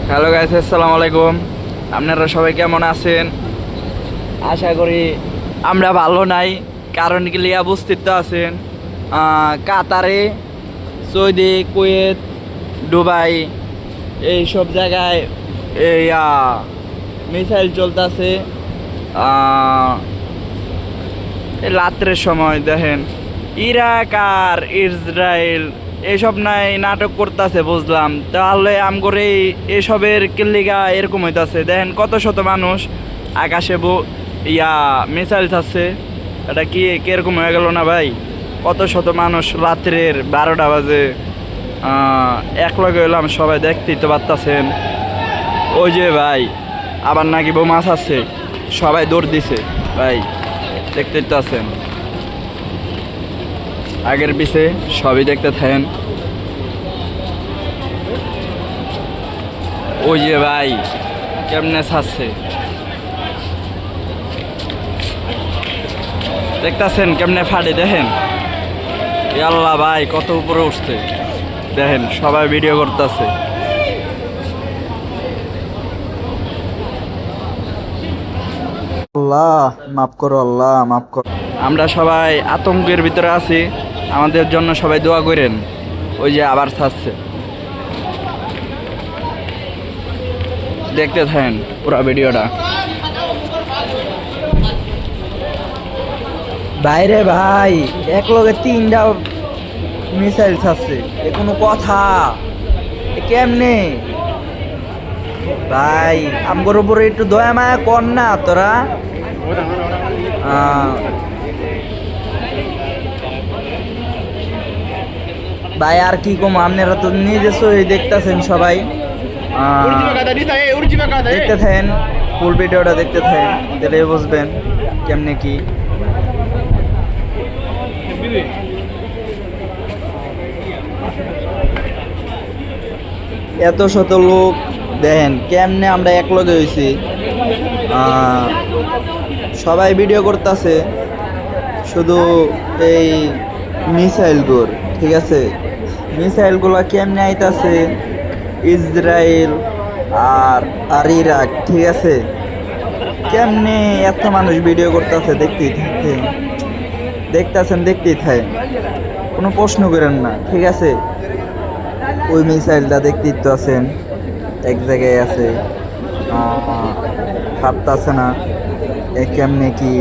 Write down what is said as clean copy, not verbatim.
Hello guys, আসসালামু আলাইকুম। আপনারা সবাই কেমন আছেন? আশা করি আমরা ভালো নাই। কারণ কি লিয়া বুঝতে তো আছেন, কাতারে, সৌদি, কুয়েত, দুবাই এই সব জায়গায় এই মিসাইল চলতেছে। রাত্রের সময় দেখেন ইরাক আর ইসরায়েল এসব নাই নাটক করতেছে, বুঝলাম। তাহলে আম করে এসবের কিল্লিগা এরকম হইতাছে। দেখেন কত শত মানুষ আকাশে মিসাইল থাকছে। এটা কি কিরকম হয়ে গেল না ভাই? কত শত মানুষ রাত্রের 12টা বাজে এক লগে হইলাম, সবাই দেখতেই তো পারতাছেন। ওই যে ভাই আবার নাকি বোমা আছে, সবাই দৌড় দিছে ভাই, দেখতেই তো আছেন। আগের পিছে সবই দেখতে থাকেন। ওই যে ভাই কেমনে ছাড়ছে, দেখতেছেন কেমনে ফাটে, দেখেন। আল্লাহ ভাই কত উপরে উঠছে, দেখেন সবাই ভিডিও করতেছে। আল্লাহ মাফ করো, আল্লাহ মাফ করো। আমরা সবাই আতঙ্কের ভিতরে আছি, আমাদের জন্য সবাই দোয়া করেন। ওই যে আবার ছাড়ছে, দেখতে থাকেন পুরো ভিডিওটা। বাইরে ভাই এক লগে 3টা মিসাইল ছাড়ছে, এ কোনো কথা? কেমনে ভাই? আমগোর উপরে একটু দয়া মায়া কর না তোরা। ভাই আর কি কম, আপনারা তো নিজস্ব দেখতেছেন সবাই। দেখতে থাকেন, ফুল ভিডিওটা দেখতে থাকেন, তাহলে বুঝবেন কেমনে কি। এত শত লোক দেখেন কেমনে আমরা এক লগে হয়েছি, সবাই ভিডিও করতেছে শুধু এই মিসাইল গুলো। ঠিক আছে, মিসাইল গুলা কেমনে আইতাছে ইসরায়েল আর ইরাক। ঠিক আছে, কেমনে এত মানুষ ভিডিও করতেছে, দেখতেই থাকে, কোনো প্রশ্ন করেন না। ঠিক আছে, ওই মিসাইলটা দেখতেই তো আছেন, এক জায়গায় আছে, ফাটতাছে না, কেমনে কি